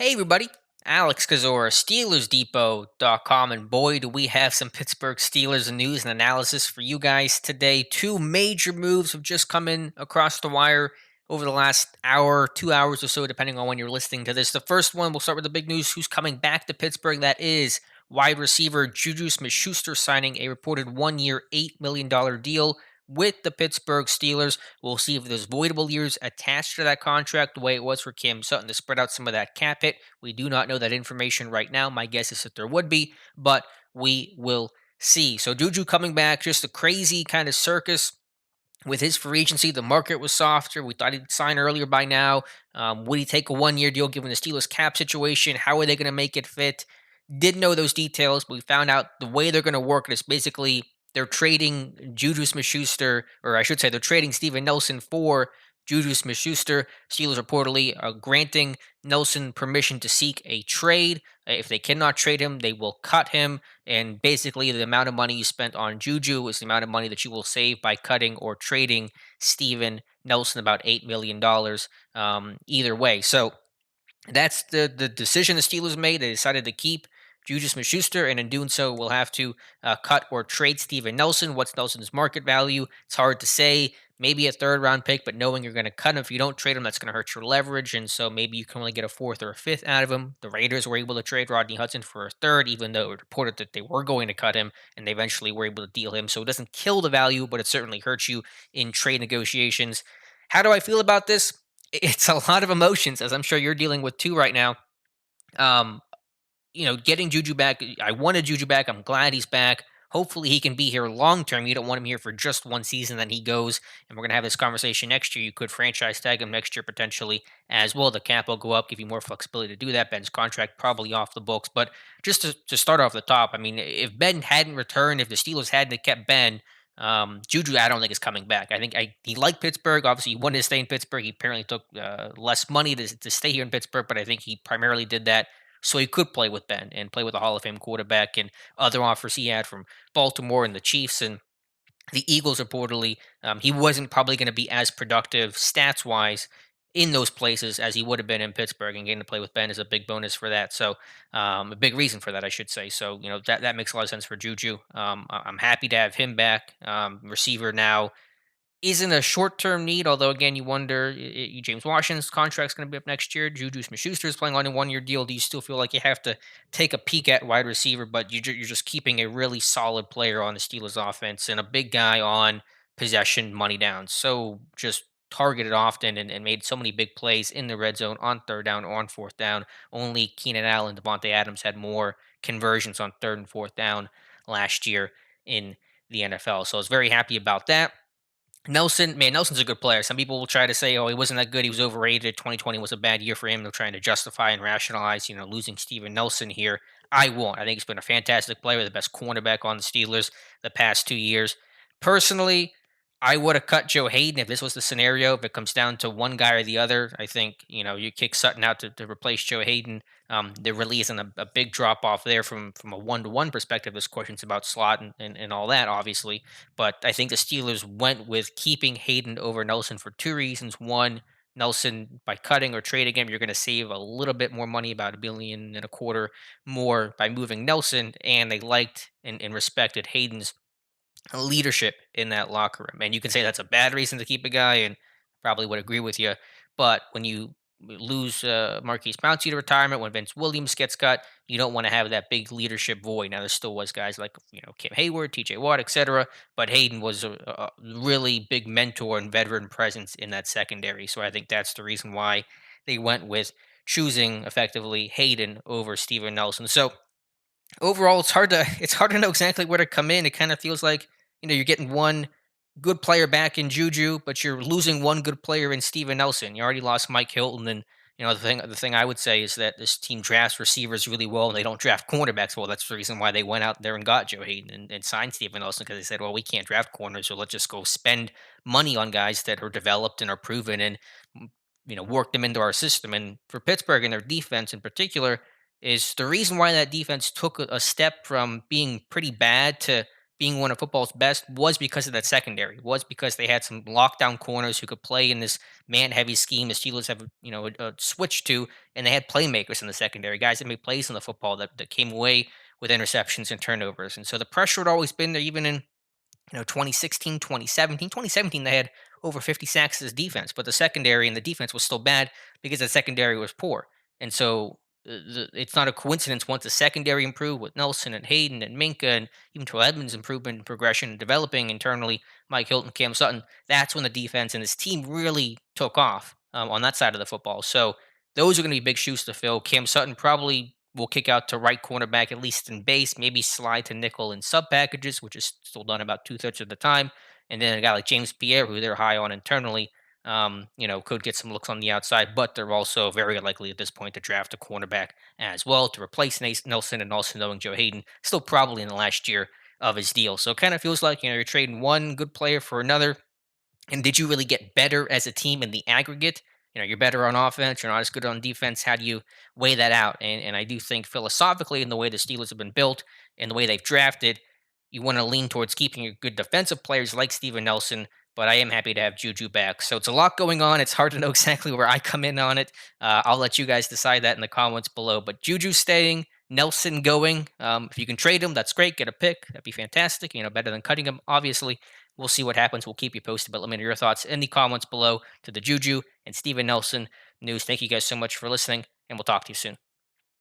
Hey everybody, Alex Kazora, SteelersDepot.com, and boy, do we have some Pittsburgh Steelers news and analysis for you guys today. Two major moves have just come in across the wire over the last hour, 2 hours or so, depending on when you're listening to this. The first one, we'll start with the big news. Who's coming back to Pittsburgh? That is wide receiver JuJu Smith-Schuster signing a reported 1 year, $8 million deal with the Pittsburgh Steelers. We'll see if there's voidable years attached to that contract, the way it was for Cam Sutton to spread out some of that cap hit. We do not know that information right now. My guess is that there would be, but we will see. So Juju coming back, just a crazy kind of circus with his free agency. The market was softer. We thought he'd sign earlier by now. Would he take a 1 year deal given the Steelers cap situation? How are they going to make it fit? Didn't know those details, but we found out the way they're going to work it is basically they're trading Juju Smith Schuster, or I should say, they're trading Steven Nelson for Juju Smith Schuster. Steelers reportedly are granting Nelson permission to seek a trade. If they cannot trade him, they will cut him. And basically, the amount of money you spent on Juju is the amount of money that you will save by cutting or trading Steven Nelson, about $8 million either way. So that's the decision the Steelers made. They decided to keep JuJu Smith-Schuster, and in doing so, will have to cut or trade Steven Nelson. What's Nelson's market value? It's hard to say. Maybe a third round pick, but knowing you're going to cut him if you don't trade him, that's going to hurt your leverage. And so maybe you can only get a fourth or a fifth out of him. The Raiders were able to trade Rodney Hudson for a third, even though it reported that they were going to cut him, and they eventually were able to deal him. So it doesn't kill the value, but it certainly hurts you in trade negotiations. How do I feel about this? It's a lot of emotions, as I'm sure you're dealing with too right now. Um, getting Juju back, I wanted Juju back. I'm glad he's back. Hopefully he can be here long term. You don't want him here for just one season, then he goes. And we're gonna have this conversation next year. You could franchise tag him next year potentially as well. The cap will go up, give you more flexibility to do that. Ben's contract probably off the books. But just to start off the top, I mean, if Ben hadn't returned, if the Steelers hadn't kept Ben, Juju, I don't think is coming back. He liked Pittsburgh. Obviously, he wanted to stay in Pittsburgh. He apparently took less money to stay here in Pittsburgh, but I think he primarily did that so he could play with Ben and play with a Hall of Fame quarterback, and other offers he had from Baltimore and the Chiefs and the Eagles reportedly. He wasn't probably going to be as productive stats wise in those places as he would have been in Pittsburgh, and getting to play with Ben is a big bonus for that. So a big reason for that, I should say. So that makes a lot of sense for Juju. I'm happy to have him back. Receiver now isn't a short-term need, although again, you wonder, James Washington's contract's going to be up next year. Juju Smith-Schuster is playing on a 1 year deal. Do you still feel like you have to take a peek at wide receiver, but you're just keeping a really solid player on the Steelers offense and a big guy on possession, money down? So just targeted often and made so many big plays in the red zone on third down or on fourth down. Only Keenan Allen, Devontae Adams had more conversions on third and fourth down last year in the NFL. So I was very happy about that. Nelson, man, Nelson's a good player. Some people will try to say, "Oh, he wasn't that good. He was overrated. 2020 was a bad year for him." They're trying to justify and rationalize, losing Steven Nelson here. I won't. I think he's been a fantastic player, the best cornerback on the Steelers the past 2 years. Personally, I would have cut Joe Hayden if this was the scenario. If it comes down to one guy or the other, I think you kick Sutton out to replace Joe Hayden. There really isn't a big drop off there from a 1-to-1 perspective. There's questions about slot and all that, obviously. But I think the Steelers went with keeping Hayden over Nelson for two reasons. One, Nelson, by cutting or trading him, you're going to save a little bit more money, about $1.25 billion more by moving Nelson. And they liked and respected Hayden's leadership in that locker room. And you can say that's a bad reason to keep a guy, and probably would agree with you. But when you lose Marquise Pouncey to retirement, when Vince Williams gets cut, you don't want to have that big leadership void. Now there still was guys like Kim Hayward, T.J. Watt, etc. But Hayden was a really big mentor and veteran presence in that secondary. So I think that's the reason why they went with choosing effectively Hayden over Steven Nelson. So overall, it's hard to know exactly where to come in. It kind of feels like you're getting one good player back in Juju, but you're losing one good player in Steven Nelson. You already lost Mike Hilton, and the thing I would say is that this team drafts receivers really well, and they don't draft cornerbacks well. That's the reason why they went out there and got Joe Hayden and signed Steven Nelson, because they said, well, we can't draft corners, so let's just go spend money on guys that are developed and are proven, and work them into our system. And for Pittsburgh and their defense in particular, is the reason why that defense took a step from being pretty bad to being one of football's best was because of that secondary. Was because they had some lockdown corners who could play in this man-heavy scheme the Steelers have, switched to, and they had playmakers in the secondary, guys that made plays on the football that came away with interceptions and turnovers. And so the pressure had always been there, even in 2016, 2017. 2017, they had over 50 sacks as defense, but the secondary and the defense was still bad because the secondary was poor. And so it's not a coincidence once the secondary improved with Nelson and Hayden and Minka and even Terrell Edmonds' improvement and progression and developing internally, Mike Hilton, Cam Sutton, that's when the defense and this team really took off on that side of the football. So those are going to be big shoes to fill. Cam Sutton probably will kick out to right cornerback, at least in base, maybe slide to nickel in sub packages, which is still done about two-thirds of the time. And then a guy like James Pierre, who they're high on internally, could get some looks on the outside, but they're also very likely at this point to draft a cornerback as well to replace Nelson, and also knowing Joe Hayden still probably in the last year of his deal. So it kind of feels like you're trading one good player for another, and did you really get better as a team in the aggregate? You're better on offense, you're not as good on defense. How do you weigh that out? And I do think philosophically, in the way the Steelers have been built and the way they've drafted, you want to lean towards keeping your good defensive players like Steven Nelson. But I am happy to have Juju back. So it's a lot going on. It's hard to know exactly where I come in on it. I'll let you guys decide that in the comments below. But Juju staying, Nelson going. If you can trade him, that's great. Get a pick. That'd be fantastic. Better than cutting him, obviously. We'll see what happens. We'll keep you posted. But let me know your thoughts in the comments below to the Juju and Steven Nelson news. Thank you guys so much for listening, and we'll talk to you soon.